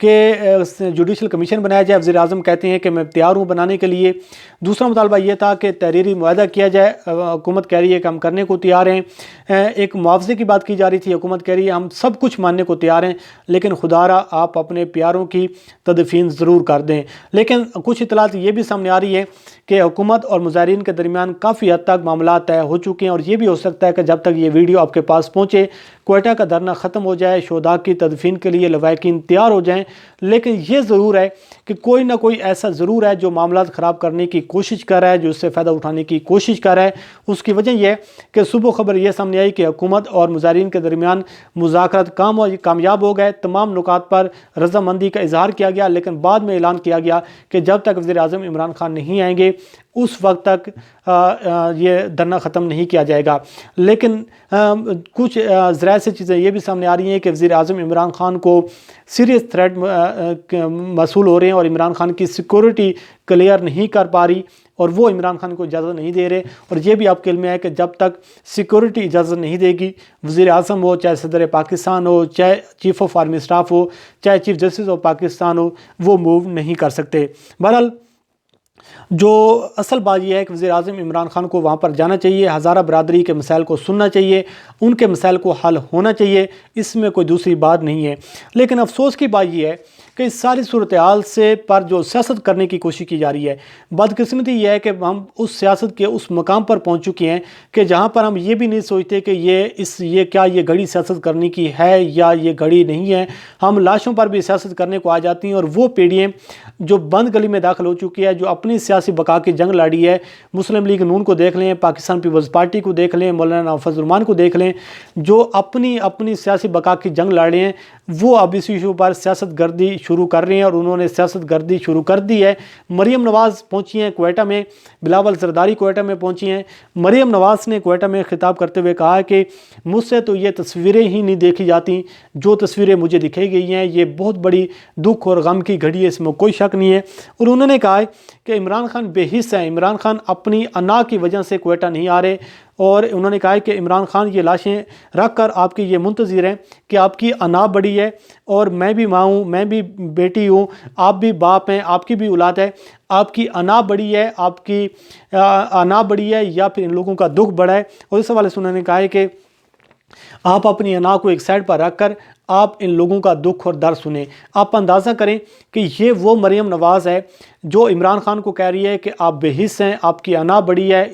کہ judicial commission بنایا جائے، وزیر اعظم کہتے ہیں کہ میں تیار ہوں بنانے کے لیے۔ دوسرا مطالبہ یہ تھا کہ تحریری معاہدہ کیا جائے، حکومت کہہ رہی ہے کہ ہم کرنے کو تیار ہیں۔ ایک معاوضے کی بات کی جا رہی تھی، حکومت کہہ رہی ہے ہم سب کچھ ماننے کو تیار ہیں، لیکن خدا را آپ اپنے پیاروں کی تدفین ضرور کر دیں۔ لیکن کچھ اطلاعات یہ بھی سامنے آ رہی ہے کہ حکومت اور مظاہرین کے درمیان کافی حد تک معاملات طے ہو چکے ہیں، اور یہ بھی ہو سکتا ہے کہ جب تک یہ ویڈیو آپ کے پاس پہنچے کوئٹہ کا دھرنا ختم ہو جائے، شہداء کی تدفین کے لیے لواحقین تیار ہو جائیں۔ لیکن یہ ضرور ہے کہ کوئی نہ کوئی ایسا ضرور ہے جو معاملات خراب کرنے کی کوشش کر رہا ہے، جو اس سے فائدہ اٹھانے کی کوشش کر رہا ہے۔ اس کی وجہ یہ ہے کہ صبح خبر یہ سامنے آئی کہ حکومت اور مظاہرین کے درمیان مذاکرات کامیاب ہو گئے، تمام نکات پر رضامندی کا اظہار کیا گیا، لیکن بعد میں اعلان کیا گیا کہ جب تک وزیر اعظم عمران خان نہیں آئیں گے اس وقت تک یہ دھرنا ختم نہیں کیا جائے گا۔ لیکن کچھ ذرائع سے چیزیں یہ بھی سامنے آ رہی ہیں کہ وزیر اعظم عمران خان کو سیریس تھریٹ موصول ہو رہے ہیں، اور عمران خان کی سیکورٹی کلیئر نہیں کر پا رہی، اور وہ عمران خان کو اجازت نہیں دے رہے۔ اور یہ بھی آپ کے علم میں ہے کہ جب تک سیکورٹی اجازت نہیں دے گی، وزیر اعظم ہو، چاہے صدر پاکستان ہو، چاہے چیف آف آرمی اسٹاف ہو، چاہے چیف جسٹس آف پاکستان ہو، وہ موو نہیں کر سکتے۔ بہرحال جو اصل بات یہ ہے کہ وزیر اعظم عمران خان کو وہاں پر جانا چاہیے، ہزارہ برادری کے مسائل کو سننا چاہیے، ان کے مسائل کو حل ہونا چاہیے، اس میں کوئی دوسری بات نہیں ہے۔ لیکن افسوس کی بات یہ ہے کہ اس ساری صورتحال سے پر جو سیاست کرنے کی کوشش کی جا رہی ہے، بدقسمتی یہ ہے کہ ہم اس سیاست کے اس مقام پر پہنچ چکے ہیں کہ جہاں پر ہم یہ بھی نہیں سوچتے کہ یہ گھڑی سیاست کرنے کی ہے یا یہ گھڑی نہیں ہے۔ ہم لاشوں پر بھی سیاست کرنے کو آ جاتی ہیں، اور وہ پیڑھیاں جو بند گلی میں داخل ہو چکی ہے، جو اپنی سیاسی بقا کی جنگ لڑی ہے، مسلم لیگ نون کو دیکھ لیں، پاکستان پیپلز پارٹی کو دیکھ لیں، مولانا فضل الرحمان کو دیکھ لیں، جو اپنی سیاسی بقا کی جنگ لڑ رہے ہیں، وہ اب اس ایشو پر سیاست گردی شروع کر رہے ہیں، اور انہوں نے سیاست گردی شروع کر دی ہے۔ مریم نواز پہنچی ہیں کوئٹہ میں، بلاول زرداری کوئٹہ میں پہنچی ہیں۔ مریم نواز نے کوئٹہ میں خطاب کرتے ہوئے کہا کہ مجھ سے تو یہ تصویریں ہی نہیں دیکھی جاتی جو تصویریں مجھے دکھائی گئی ہیں، یہ بہت بڑی دکھ اور غم کی گھڑی ہے، اس میں کوئی شک نہیں ہے۔ اور انہوں نے کہا کہ عمران خان بے حس ہیں، عمران خان اپنی انا کی وجہ سے کوئٹہ نہیں آ رہے، اور انہوں نے کہا کہ عمران خان یہ لاشیں رکھ کر آپ کی یہ منتظر ہیں کہ آپ کی انا بڑی ہے، اور میں بھی ماں ہوں، میں بھی بیٹی ہوں، آپ بھی باپ ہیں، آپ کی بھی اولاد ہے، آپ کی انا بڑی ہے، آپ کی انا بڑی ہے یا پھر ان لوگوں کا دکھ بڑا ہے۔ اور اس حوالے سے انہوں نے کہا ہے کہ آپ اپنی انا کو ایک سائڈ پر رکھ کر آپ ان لوگوں کا دکھ اور درد سنیں۔ آپ اندازہ کریں کہ یہ وہ مریم نواز ہے جو عمران خان کو کہہ رہی ہے کہ آپ بے حس ہیں، آپ کی انا بڑی ہے،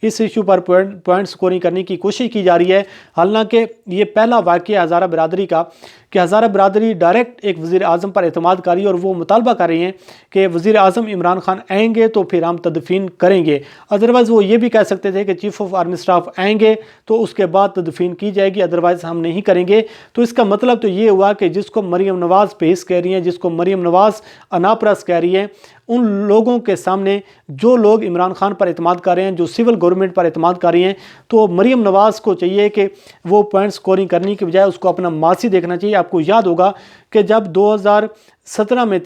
اس ایشو پر پوائنٹ سکورنگ کرنے کی کوشش کی جا رہی ہے۔ حالانکہ یہ پہلا واقعہ ہزارہ برادری کا کہ ہزارہ برادری ڈائریکٹ ایک وزیر اعظم پر اعتماد کر رہی ہے، اور وہ مطالبہ کر رہی ہیں کہ وزیر اعظم عمران خان آئیں گے تو پھر ہم تدفین کریں گے۔ ادروائز وہ یہ بھی کہہ سکتے تھے کہ چیف آف آرمی اسٹاف آئیں گے تو اس کے بعد تدفین کی جائے گی، ادروائز ہم نہیں کریں گے۔ تو اس کا مطلب تو یہ ہوا کہ جس کو مریم نواز پیس کہہ رہی ہیں، جس کو مریم نواز انا پرست کہہ رہی ہیں، ان لوگوں کے سامنے جو لوگ عمران خان پر اعتماد کر رہے ہیں، جو سول گورنمنٹ پر اعتماد کر رہی ہیں، تو مریم نواز کو چاہیے کہ وہ پوائنٹ سکورنگ کرنے کی بجائے اس کو اپنا ماضی دیکھنا چاہیے۔ آپ کو یاد ہوگا کہ جب 2017 میں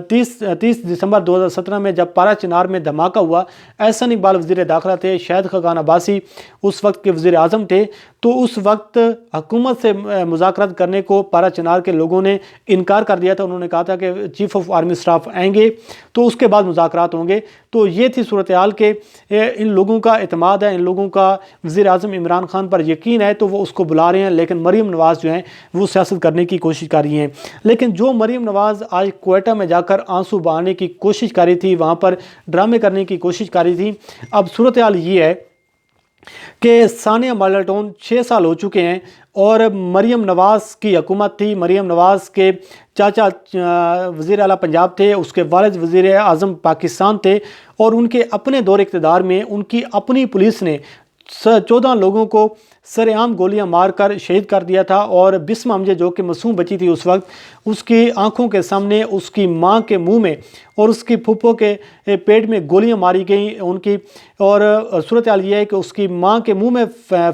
30 دسمبر 2017 میں جب پارا چنار میں دھماکہ ہوا، احسن اقبال وزیر داخلہ تھے، شاہد خاقان عباسی اس وقت کے وزیر اعظم تھے، تو اس وقت حکومت سے مذاکرات کرنے کو پارا چنار کے لوگوں نے انکار کر دیا تھا۔ انہوں نے کہا تھا کہ چیف آف آرمی اسٹاف آئیں گے تو اس کے بعد مذاکرات ہوں گے۔ تو یہ تھی صورتحال کہ ان لوگوں کا اعتماد ہے، ان لوگوں کا وزیر اعظم عمران خان پر یقین ہے، تو وہ اس کو بلا رہے ہیں، لیکن مریم نواز جو ہیں وہ سیاست کرنے کی کوشش کر رہی ہیں۔ لیکن جو مریم نواز آج کوئٹہ میں جا کر آنسو بہانے کی کوشش کر رہی تھی، وہاں پر ڈرامے کرنے کی کوشش کر رہی تھی، اب صورتحال یہ ہے کہ ثانیہ ماڈل ٹاؤن 6 سال ہو چکے ہیں، اور مریم نواز کی حکومت تھی، مریم نواز کے چاچا وزیر اعلیٰ پنجاب تھے، اس کے والد وزیر اعظم پاکستان تھے، اور ان کے اپنے دور اقتدار میں ان کی اپنی پولیس نے 14 لوگوں کو سر عام گولیاں مار کر شہید کر دیا تھا، اور بسمہ امجد جو کہ معصوم بچی تھی اس وقت، اس کی آنکھوں کے سامنے اس کی ماں کے منہ میں اور اس کی پھپھو کے پیٹ میں گولیاں ماری گئیں ان کی، اور صورتحال یہ ہے کہ اس کی ماں کے منہ میں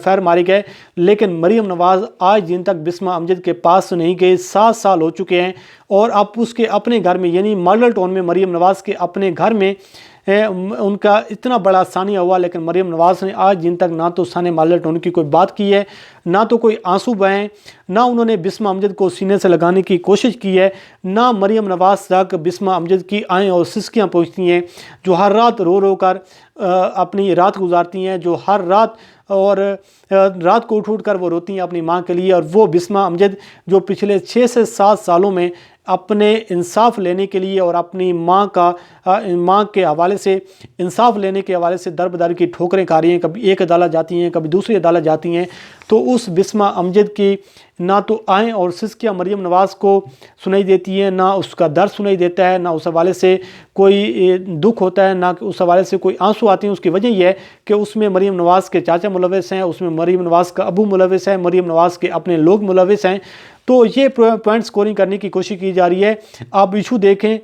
فیر مارے گئے، لیکن مریم نواز آج دن تک بسمہ امجد کے پاس نہیں گئی۔ 7 سال ہو چکے ہیں، اور اب اس کے اپنے گھر میں، یعنی ماڈل ٹاؤن میں مریم نواز کے اپنے گھر میں ان کا اتنا بڑا ثانیہ ہوا، لیکن مریم نواز نے آج دن تک نہ تو ثانیہ مالٹ ہونے کی کوئی بات کی ہے، نہ تو کوئی آنسو بہائیں، نہ انہوں نے بسمہ امجد کو سینے سے لگانے کی کوشش کی ہے، نہ مریم نواز تک بسمہ امجد کی آئیں اور سسکیاں پہنچتی ہیں، جو ہر رات رو رو کر اپنی رات گزارتی ہیں، جو ہر رات اور رات کو اٹھ کر وہ روتی ہیں اپنی ماں کے لیے۔ اور وہ بسمہ امجد جو پچھلے 6 سے 7 سالوں میں اپنے انصاف لینے کے لیے اور اپنی ماں کے حوالے سے انصاف لینے کے حوالے سے در بدر کی ٹھوکریں کھا رہی ہیں، کبھی ایک عدالت جاتی ہیں، کبھی دوسری عدالت جاتی ہیں، تو اس بسمہ امجد کی نہ تو آئیں اور سسکیاں مریم نواز کو سنائی دیتی ہیں، نہ اس کا درد سنائی دیتا ہے، نہ اس حوالے سے کوئی دکھ ہوتا ہے، نہ اس حوالے سے کوئی آنسو آتے ہیں۔ اس کی وجہ یہ ہے کہ اس میں مریم نواز کے چاچا ملوث ہیں، اس میں مریم نواز کا ابو ملوث ہے، مریم نواز کے اپنے لوگ ملوث ہیں، تو یہ پوائنٹ سکورنگ کرنے کی کوشش کی جا رہی ہے۔ آپ ایشو دیکھیں،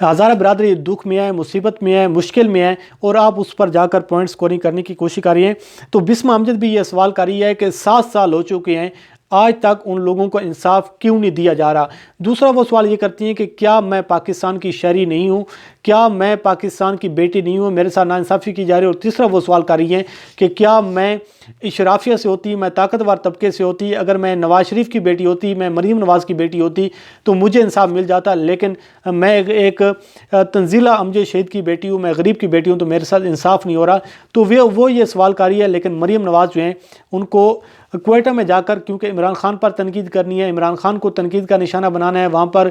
ہزارہ برادری دکھ میں ہے، مصیبت میں ہے، مشکل میں ہے، اور آپ اس پر جا کر پوائنٹ سکورنگ کرنے کی کوشش کر رہی ہیں۔ تو بسمہ امجد بھی یہ سوال کر رہی ہے کہ 7 سال ہو چکے ہیں، آج تک ان لوگوں کو انصاف کیوں نہیں دیا جا رہا۔ دوسرا وہ سوال یہ کرتی ہیں کہ کیا میں پاکستان کی شہری نہیں ہوں، کیا میں پاکستان کی بیٹی نہیں ہوں، میرے ساتھ ناانصافی کی جا رہی ہے۔ اور تیسرا وہ سوال کر رہی ہیں کہ کیا میں اشرافیہ سے ہوتی، میں طاقتور طبقے سے ہوتی، اگر میں نواز شریف کی بیٹی ہوتی، میں مریم نواز کی بیٹی ہوتی تو مجھے انصاف مل جاتا، لیکن میں ایک تنزیلہ امجد شہید کی بیٹی ہوں، میں غریب کی بیٹی ہوں، تو میرے ساتھ انصاف نہیں ہو رہا۔ تو وہ یہ سوال کر رہی ہے، لیکن مریم نواز جو ہیں ان کو کوئٹہ میں جا کر، کیونکہ عمران خان پر تنقید کرنی ہے، عمران خان کو تنقید کا نشانہ بنانا ہے، وہاں پر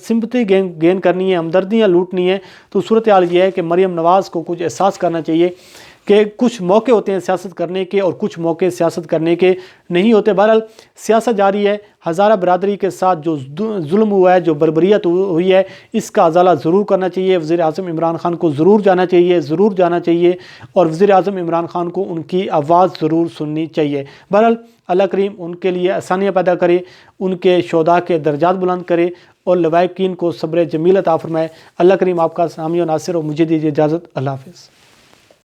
سمپتھی گین کرنی ہے، ہمدردیاں لوٹنی ہے، تو صورتحال یہ ہے کہ مریم نواز کو کچھ احساس کرنا چاہیے کہ کچھ موقع ہوتے ہیں سیاست کرنے کے اور کچھ موقع سیاست کرنے کے نہیں ہوتے۔ بہرحال سیاست جاری ہے، ہزارہ برادری کے ساتھ جو ظلم ہوا ہے، جو بربریت ہوئی ہے، اس کا ازالہ ضرور کرنا چاہیے۔ وزیر اعظم عمران خان کو ضرور جانا چاہیے اور وزیر اعظم عمران خان کو ان کی آواز ضرور سننی چاہیے۔ بہرحال اللہ کریم ان کے لیے آسانیاں پیدا کرے، ان کے شہداء کے درجات بلند کرے اور لواحقین کو صبر جمیل عطا فرمائے۔ اللہ کریم آپ کا حامی و ناصر، اور مجھے دیجیے اجازت۔ اللہ حافظ۔